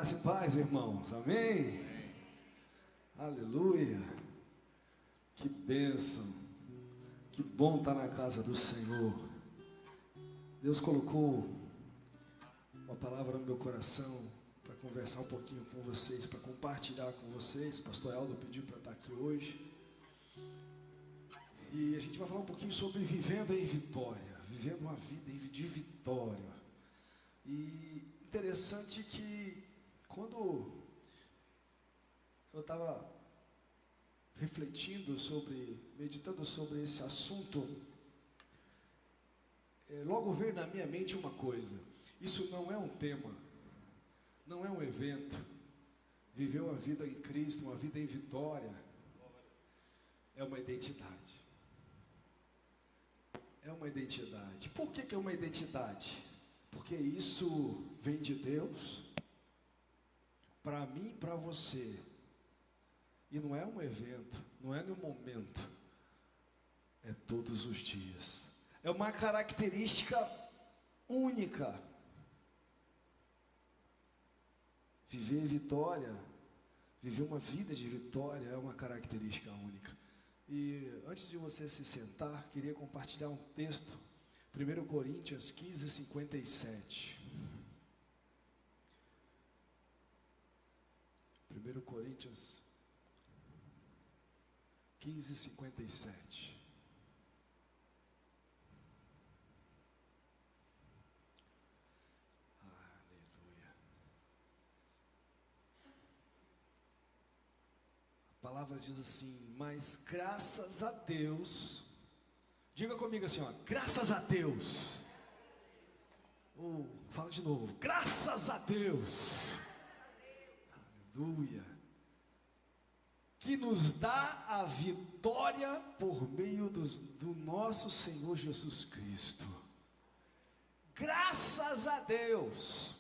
Graça e paz, irmãos, amém? Aleluia, que bênção, que bom estar na casa do Senhor. Deus colocou uma palavra no meu coração para conversar um pouquinho com vocês, para compartilhar com vocês. Pastor Eldo pediu para estar aqui hoje, e a gente vai falar um pouquinho sobre vivendo em vitória, vivendo uma vida de vitória. E interessante que quando eu estava refletindo meditando sobre esse assunto, logo veio na minha mente uma coisa: isso não é um tema, não é um evento. Viver uma vida em Cristo, uma vida em vitória, é uma identidade. É uma identidade. Por que é uma identidade? Porque isso vem de Deus para mim e para você. E não é um evento, não é no momento, é todos os dias. É uma característica única. Viver vitória, viver uma vida de vitória é uma característica única. E antes de você se sentar, queria compartilhar um texto, 1 Coríntios 15, 57. 1 Coríntios 15, 57. Aleluia. A palavra diz assim: mas graças a Deus, diga comigo assim, ó, graças a Deus. Fala de novo, graças a Deus. Aleluia. Que nos dá a vitória por meio do nosso Senhor Jesus Cristo. Graças a Deus.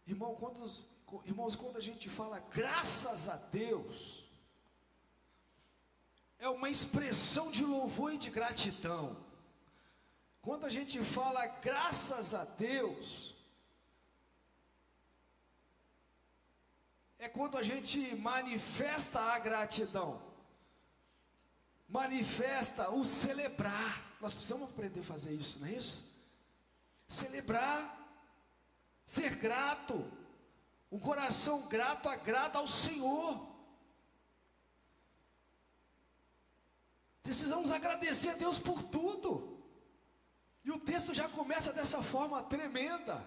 Irmãos, quando a gente fala graças a Deus, é uma expressão de louvor e de gratidão. Quando a gente fala graças a Deus, é quando a gente manifesta a gratidão, manifesta o celebrar. Nós precisamos aprender a fazer isso, não é isso? Celebrar, ser grato. Um coração grato agrada ao Senhor. Precisamos agradecer a Deus por tudo. E o texto já começa dessa forma tremenda.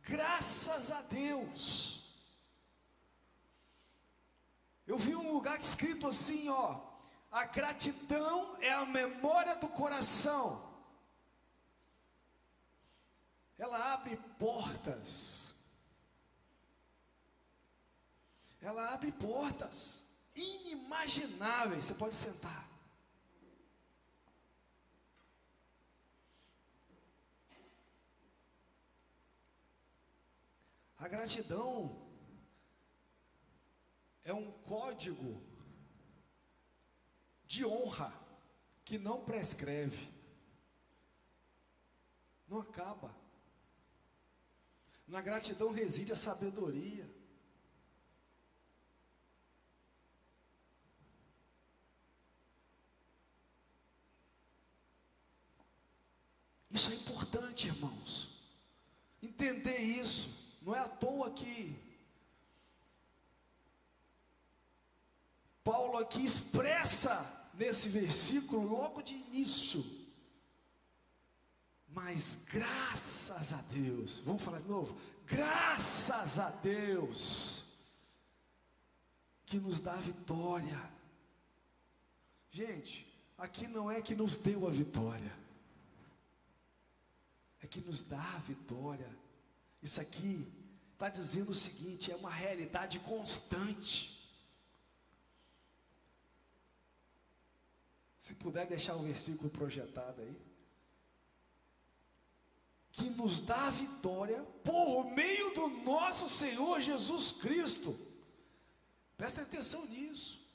Graças a Deus. Eu vi um lugar escrito assim, ó: a gratidão é a memória do coração. Ela abre portas. Ela abre portas inimagináveis. Você pode sentar. A gratidão é um código de honra que não prescreve, não acaba. Na gratidão reside a sabedoria. Isso é importante, irmãos. Entender isso. Não é à toa que Paulo aqui expressa nesse versículo, logo de início: mas graças a Deus. Vamos falar de novo? Graças a Deus que nos dá a vitória. Gente, aqui não é que nos deu a vitória, é que nos dá a vitória. Isso aqui está dizendo o seguinte: é uma realidade constante. Se puder deixar o versículo projetado aí. Que nos dá a vitória por meio do nosso Senhor Jesus Cristo. Presta atenção nisso.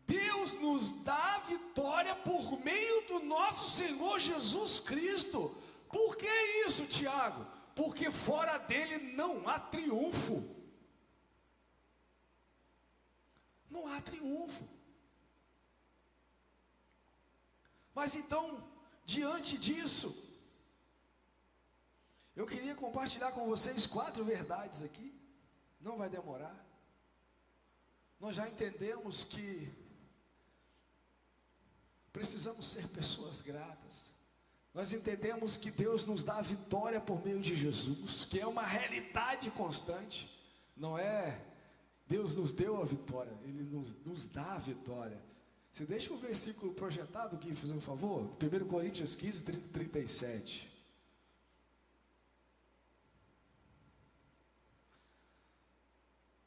Deus nos dá a vitória por meio do nosso Senhor Jesus Cristo. Por que isso, Tiago? Porque fora dele não há triunfo. Não há triunfo. Mas então, diante disso, eu queria compartilhar com vocês 4 verdades aqui. Não vai demorar. Nós já entendemos que precisamos ser pessoas gratas. Nós entendemos que Deus nos dá a vitória por meio de Jesus, que é uma realidade constante. Não é Deus nos deu a vitória, Ele nos dá a vitória. Você deixa o versículo projetado aqui, fazer um favor? 1 Coríntios 15, 30 e 37.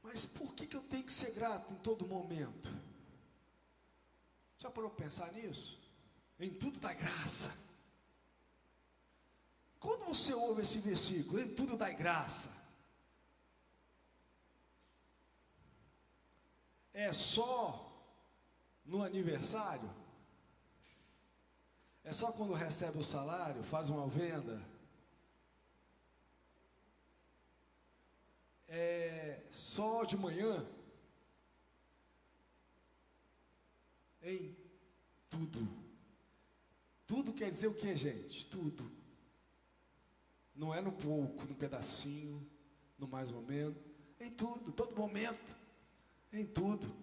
Mas por que eu tenho que ser grato em todo momento? Já parou para pensar nisso? Em tudo dá graça. Quando você ouve esse versículo, em tudo dá graça, é só no aniversário? É só quando recebe o salário, faz uma venda? É só de manhã? Em tudo. Tudo quer dizer o que, gente? Tudo. Não é no pouco, no pedacinho, no mais ou menos. Em tudo, todo momento. Em tudo.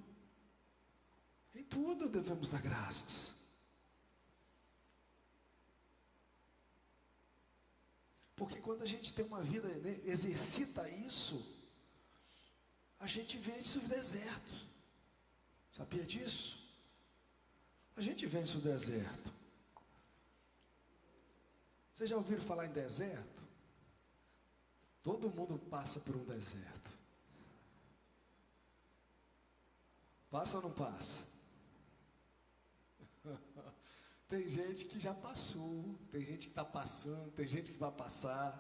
Em tudo devemos dar graças. Porque quando a gente tem uma vida, né, exercita isso, a gente vence o deserto. Sabia disso? A gente vence o deserto. Vocês já ouviram falar em deserto? Todo mundo passa por um deserto. Passa ou não passa? Tem gente que já passou, tem gente que está passando, tem gente que vai passar.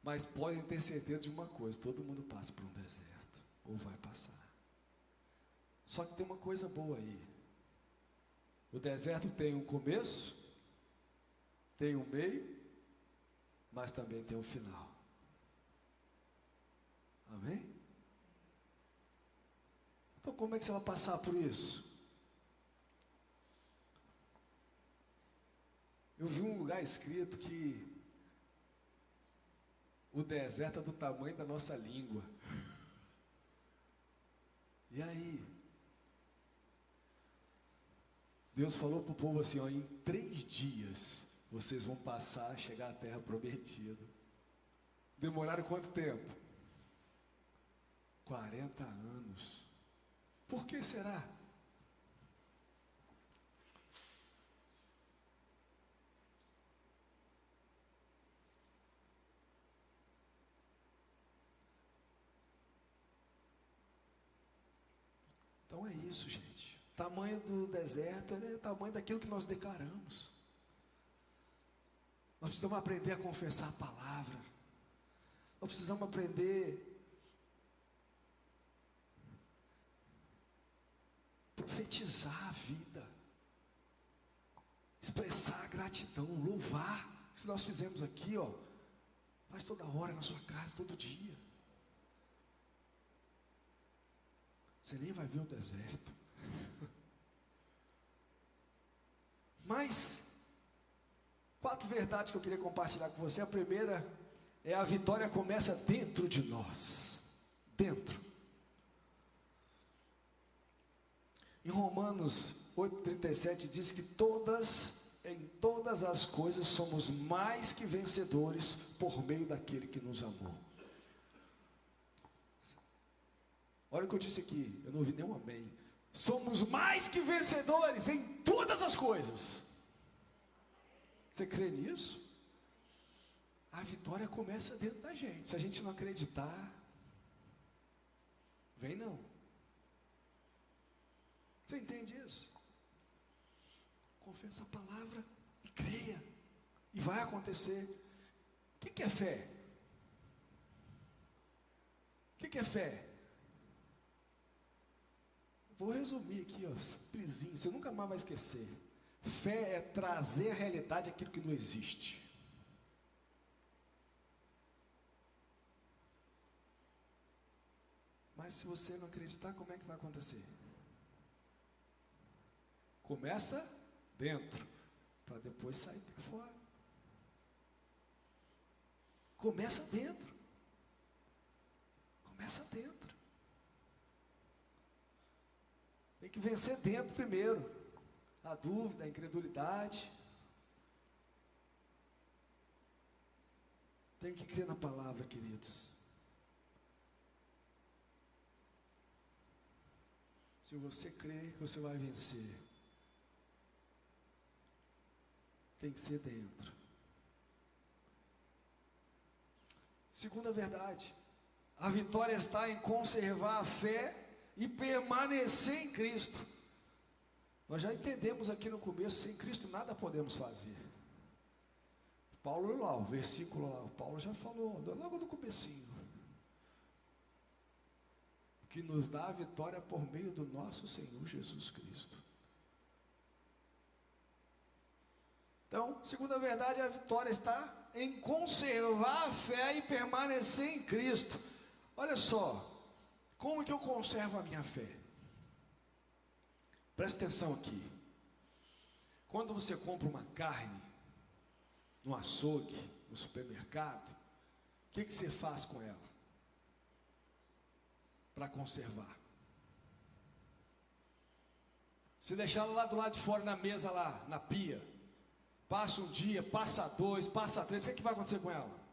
Mas podem ter certeza de uma coisa: todo mundo passa por um deserto, ou vai passar. Só que tem uma coisa boa aí. O deserto tem um começo, tem um meio, mas também tem um final. Amém? Então como é que você vai passar por isso? Eu vi um lugar escrito que o deserto é do tamanho da nossa língua. E aí? Deus falou para o povo assim, ó, em 3 dias vocês vão passar a chegar à terra prometida. Demoraram quanto tempo? 40 anos. Por que será? Então é isso, gente. O tamanho do deserto é o tamanho daquilo que nós declaramos. Nós precisamos aprender a confessar a palavra. Nós precisamos aprender a profetizar a vida. Expressar a gratidão, louvar. Isso nós fizemos aqui, ó. Faz toda hora na sua casa, todo dia. Você nem vai ver o deserto. Mas 4 verdades que eu queria compartilhar com você. A primeira é: a vitória começa dentro de nós. Dentro. Em Romanos 8,37 diz que em todas as coisas somos mais que vencedores por meio daquele que nos amou. Olha o que eu disse aqui, eu não ouvi nenhum amém. Somos mais que vencedores em todas as coisas. Você crê nisso? A vitória começa dentro da gente. Se a gente não acreditar, vem não. Você entende isso? Confessa a palavra e creia. E vai acontecer. O que é fé? O que é fé? Vou resumir aqui, ó, simplesinho, você nunca mais vai esquecer. Fé é trazer à realidade aquilo que não existe. Mas se você não acreditar, como é que vai acontecer? Começa dentro, para depois sair para fora. Começa dentro. Começa dentro. Tem que vencer dentro primeiro. A dúvida, a incredulidade. Tem que crer na palavra, queridos. Se você crer, você vai vencer. Tem que ser dentro. Segunda verdade, a vitória está em conservar a fé e permanecer em Cristo. Nós já entendemos aqui no começo, sem Cristo nada podemos fazer. Paulo lá, o versículo lá, Paulo já falou, logo no comecinho. Que nos dá a vitória por meio do nosso Senhor Jesus Cristo. Então, segunda verdade, a vitória está em conservar a fé e permanecer em Cristo. Olha só, como que eu conservo a minha fé? Presta atenção aqui. Quando você compra uma carne, no açougue, no supermercado, o que você faz com ela? Para conservar. Se deixar ela lá do lado de fora na mesa lá, na pia, passa um dia, passa dois, passa três, o que vai acontecer com ela?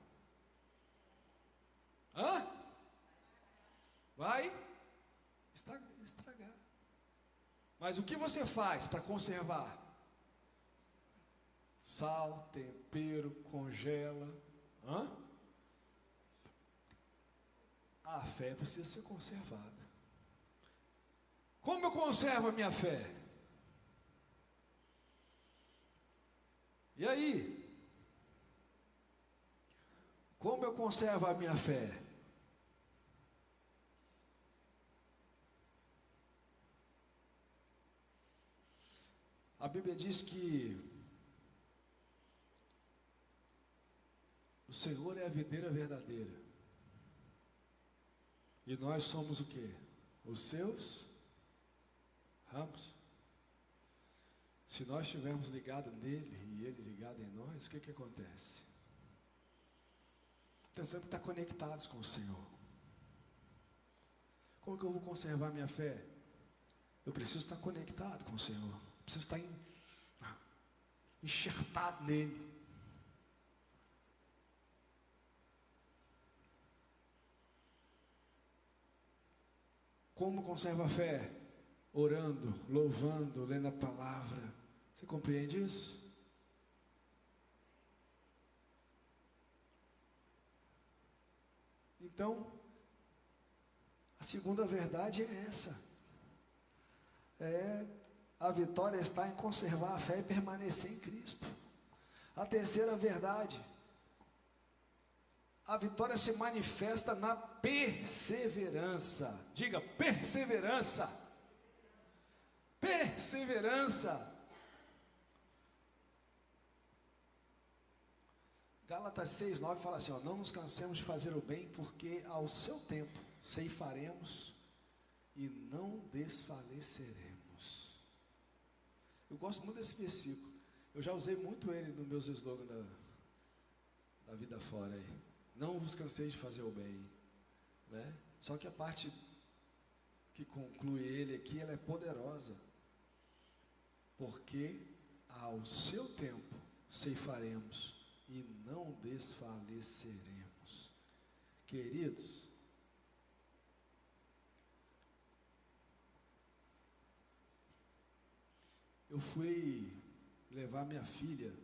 Vai estragar. Mas o que você faz para conservar? Sal, tempero, congela. A fé precisa ser conservada. Como eu conservo a minha fé? E aí? Como eu conservo a minha fé? A Bíblia diz que o Senhor é a videira verdadeira. E nós somos o quê? Os seus ramos. Se nós estivermos ligados nele e ele ligado em nós, o que acontece? Nós temos que estar conectados com o Senhor. Como que eu vou conservar minha fé? Eu preciso estar conectado com o Senhor. Preciso estar enxertado nele. Como conserva a fé? Orando, louvando, lendo a palavra. Você compreende isso? Então, a segunda verdade é essa. A vitória está em conservar a fé e permanecer em Cristo. A terceira verdade, a vitória se manifesta na perseverança. Diga, perseverança. Perseverança. Gálatas 6:9 fala assim, não nos cansemos de fazer o bem, porque ao seu tempo ceifaremos e não desfaleceremos. Eu gosto muito desse versículo. Eu já usei muito ele nos meus slogans da vida fora aí. Não vos canseis de fazer o bem, né? Só que a parte que conclui ele aqui, ela é poderosa. Porque ao seu tempo ceifaremos e não desfaleceremos. Queridos, eu fui levar minha filha,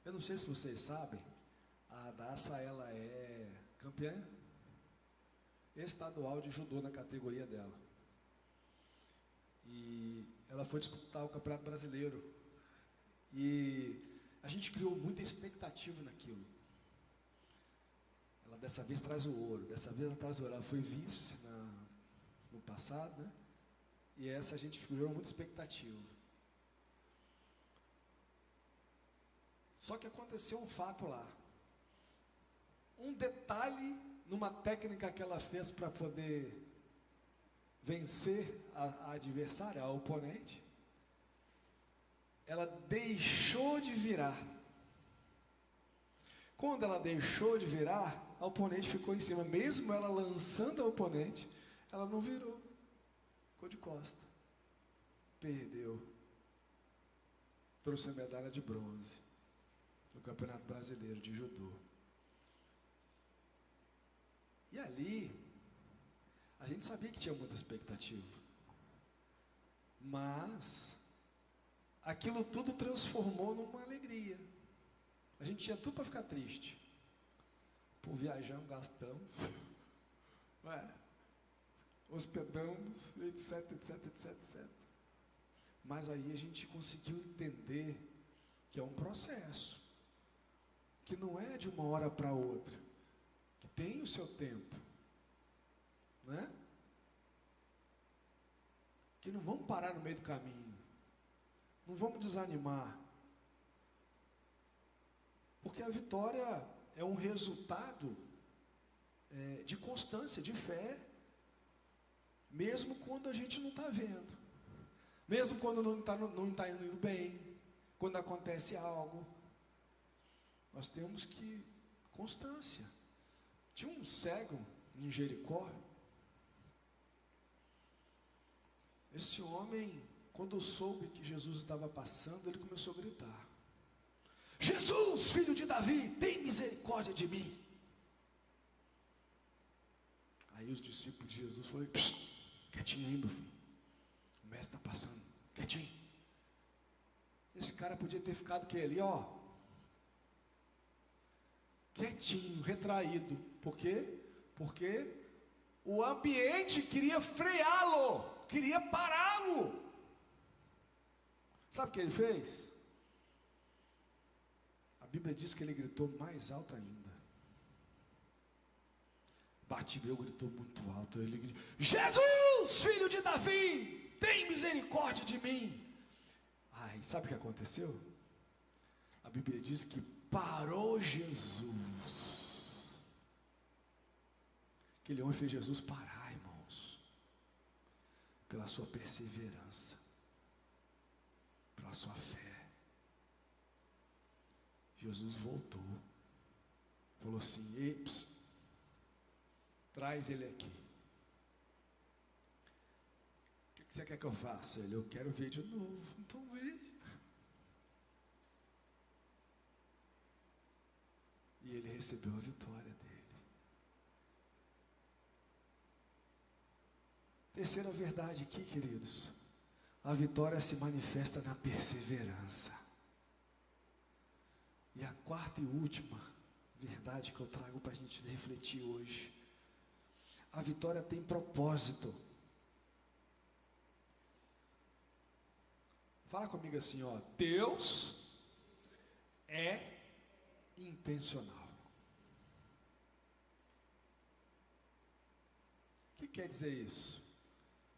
eu não sei se vocês sabem, a Daça, ela é campeã estadual de judô na categoria dela. E ela foi disputar o Campeonato Brasileiro. E a gente criou muita expectativa naquilo. Ela dessa vez traz o ouro, dessa vez ela traz o ouro. Ela foi vice no passado, né? E essa a gente criou muita expectativa. Só que aconteceu um fato lá. Um detalhe numa técnica que ela fez para poder vencer a adversária, a oponente, ela deixou de virar. Quando ela deixou de virar, a oponente ficou em cima. Mesmo ela lançando a oponente, ela não virou. Ficou de costa. Perdeu. Trouxe a medalha de bronze no Campeonato Brasileiro de Judô. E ali, a gente sabia que tinha muita expectativa. Mas aquilo tudo transformou numa alegria. A gente tinha tudo para ficar triste. Pô, viajamos, gastamos, hospedamos, etc, etc, etc, etc. Mas aí a gente conseguiu entender que é um processo, que não é de uma hora para outra, que tem o seu tempo, né? Que não vamos parar no meio do caminho, não vamos desanimar, porque a vitória é um resultado de constância, de fé, mesmo quando a gente não está vendo, mesmo quando não está indo bem, quando acontece algo, nós temos que constância. Tinha um cego em Jericó. Esse homem, quando soube que Jesus estava passando, ele começou a gritar: Jesus, filho de Davi, tem misericórdia de mim. Aí os discípulos de Jesus falaram: quietinho aí, meu filho, o mestre está passando, quietinho. Esse cara podia ter ficado que ali, ó, quietinho, retraído. Por quê? Porque o ambiente queria freá-lo, queria pará-lo. Sabe o que ele fez? A Bíblia diz que ele gritou mais alto ainda. Bartimeu gritou muito alto. Ele gritou: Jesus, filho de Davi, tem misericórdia de mim. Ai, sabe o que aconteceu? A Bíblia diz que parou Jesus. Aquele homem fez Jesus parar, irmãos, pela sua perseverança, pela sua fé. Jesus voltou, falou assim: ei, traz ele aqui. O que você quer que eu faça? Ele: eu quero ver de novo. Então veja. E ele recebeu a vitória dele. Terceira verdade aqui, queridos: a vitória se manifesta na perseverança. E a quarta e última verdade que eu trago para a gente refletir hoje: a vitória tem propósito. Fala comigo assim, ó: Deus é intencional. O que quer dizer isso?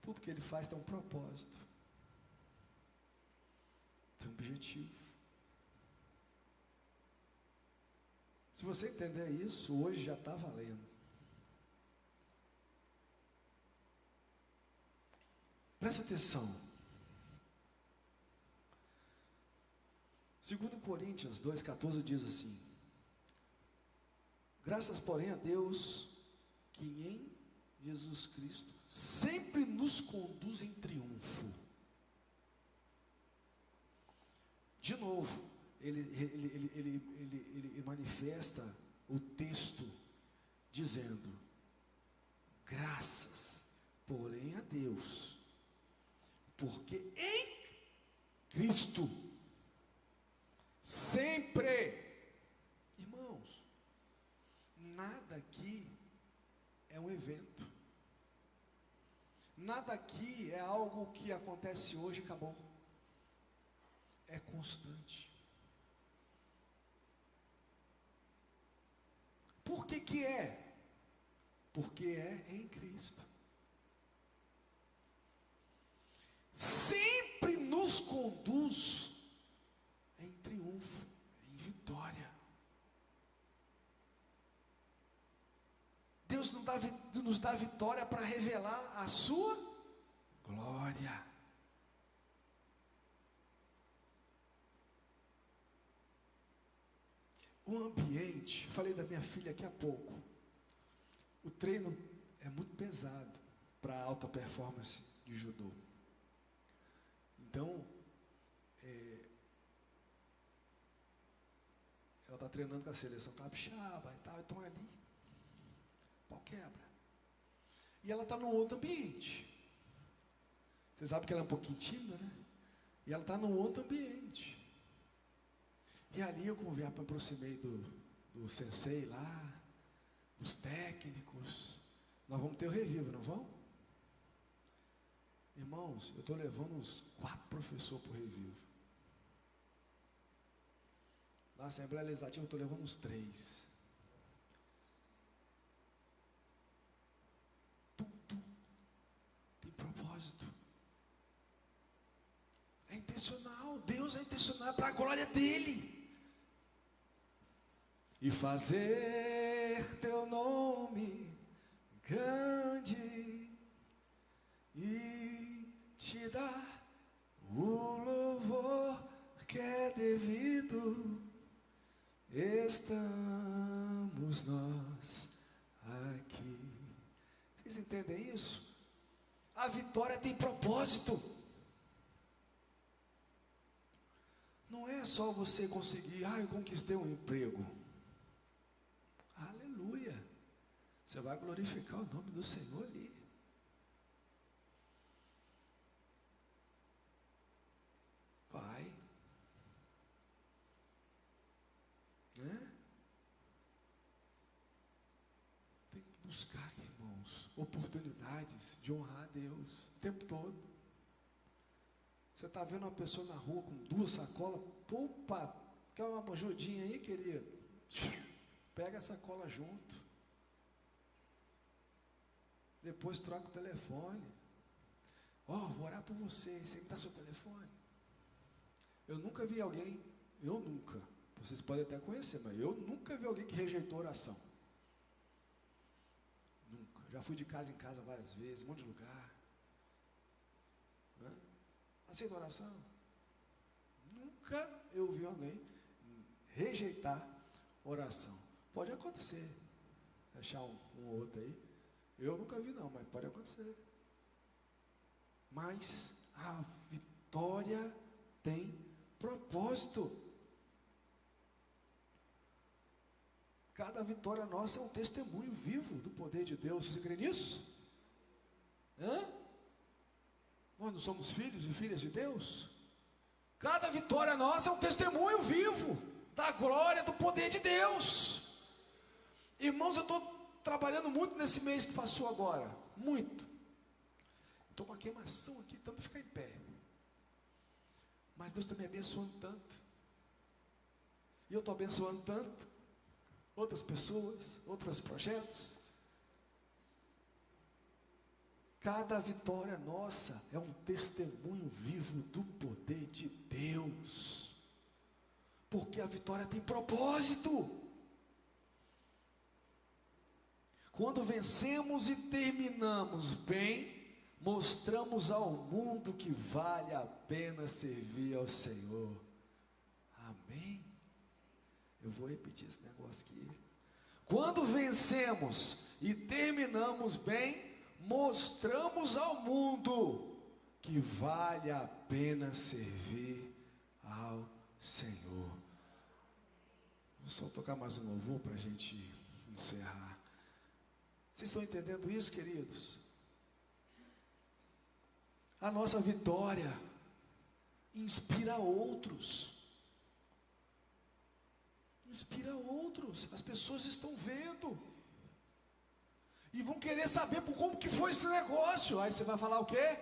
Tudo que ele faz tem um propósito, tem um objetivo. Se você entender isso, hoje já está valendo. Presta atenção. 2 Coríntios 2,14 diz assim: graças, porém, a Deus, que em Jesus Cristo sempre nos conduz em triunfo. De novo, ele manifesta o texto dizendo: graças, porém, a Deus, porque em Cristo sempre, irmãos, nada aqui é um evento, nada aqui é algo que acontece hoje e acabou, é constante. Por que que é? Porque é em Cristo. Sempre nos conduz em triunfo, em vitória. Deus nos dá vitória para revelar a sua Glória. O ambiente, falei da minha filha aqui há pouco, o treino é muito pesado para alta performance de judô. Então, ela está treinando com a seleção capixaba e tal, então ali, pau quebra. E ela está num outro ambiente. Você sabe que ela é um pouquinho tímida, né? E ela está num outro ambiente. E ali eu me aproximei do sensei lá, dos técnicos. Nós vamos ter o revivo, não vamos? Irmãos, eu estou levando uns 4 professores para o revivo. Na Assembleia Legislativa eu estou levando uns 3. Tudo tem propósito. É intencional, Deus é intencional para a glória dEle. E fazer teu nome grande e te dar o louvor que é devido, estamos nós aqui. Vocês entendem isso? A vitória tem propósito. Não é só você conseguir, eu conquistei um emprego. Aleluia. Você vai glorificar o nome do Senhor ali. Vai. Tem que buscar, irmãos, oportunidades de honrar a Deus o tempo todo. Você está vendo uma pessoa na rua com 2 sacolas, opa, quer uma ajudinha aí, querido? Pega a sacola junto. Depois troca o telefone. Vou orar por você, você me dá seu telefone. Eu nunca vi alguém, vocês podem até conhecer, mas eu nunca vi alguém que rejeitou oração. Nunca. Já fui de casa em casa várias vezes, um monte de lugar. Aceita oração? Nunca eu vi alguém rejeitar oração. Pode acontecer. Achar um ou outro aí. Eu nunca vi não, mas pode acontecer. Mas a vitória tem propósito. Cada vitória nossa é um testemunho vivo do poder de Deus. Você crê nisso? Nós não somos filhos e filhas de Deus? Cada vitória nossa é um testemunho vivo da glória, do poder de Deus. Irmãos, eu estou trabalhando muito nesse mês que passou agora. Muito. Estou com uma queimação aqui, tanto ficar em pé. Mas Deus está me abençoando tanto. E eu estou abençoando tanto. Outras pessoas, outros projetos. Cada vitória nossa é um testemunho vivo do poder de Deus. Porque a vitória tem propósito. Quando vencemos e terminamos bem, mostramos ao mundo que vale a pena servir ao Senhor. Amém? Eu vou repetir esse negócio aqui. Quando vencemos e terminamos bem, mostramos ao mundo que vale a pena servir ao Senhor. Vou só tocar mais um louvor para a gente encerrar. Vocês estão entendendo isso, queridos? A nossa vitória inspira outros. Inspira outros. As pessoas estão vendo. E vão querer saber como que foi esse negócio. Aí você vai falar o quê?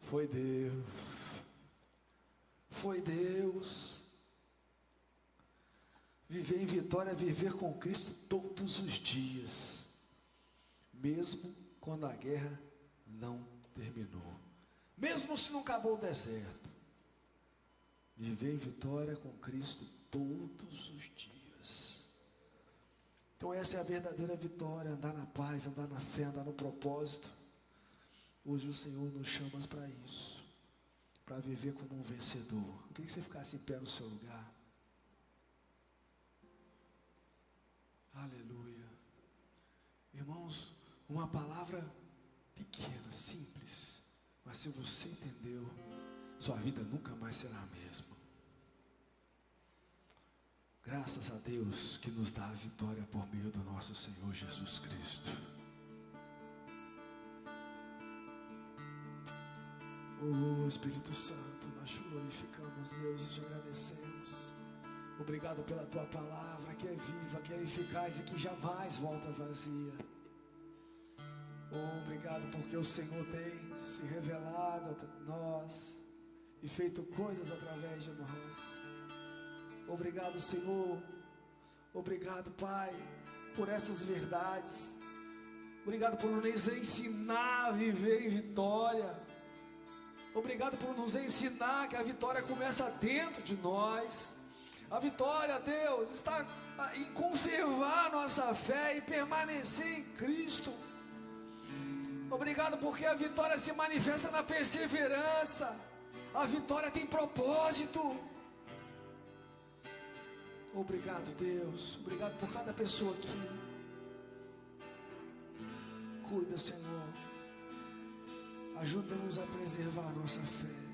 Foi Deus. Foi Deus. Viver em vitória é viver com Cristo todos os dias. Mesmo quando a guerra não terminou. Mesmo se não acabou o deserto. Viver em vitória com Cristo todos os dias. Então essa é a verdadeira vitória, andar na paz, andar na fé, andar no propósito. Hoje o Senhor nos chama para isso, para viver como um vencedor. Eu queria que você ficasse em pé no seu lugar. Aleluia. Irmãos, uma palavra pequena, simples, mas se você entendeu, sua vida nunca mais será a mesma. Graças a Deus que nos dá a vitória por meio do nosso Senhor Jesus Cristo. Oh Espírito Santo, nós te glorificamos, Deus, e te agradecemos. Obrigado pela tua palavra, que é viva, que é eficaz e que jamais volta vazia. Oh, obrigado porque o Senhor tem se revelado a nós e feito coisas através de nós. Obrigado, Senhor. Obrigado, Pai, por essas verdades. Obrigado por nos ensinar a viver em vitória. Obrigado por nos ensinar que a vitória começa dentro de nós. A vitória, Deus, está em conservar nossa fé e permanecer em Cristo. Obrigado porque a vitória se manifesta na perseverança. A vitória tem propósito. Obrigado, Deus. Obrigado por cada pessoa aqui. Cuida, Senhor. Ajuda-nos a preservar a nossa fé.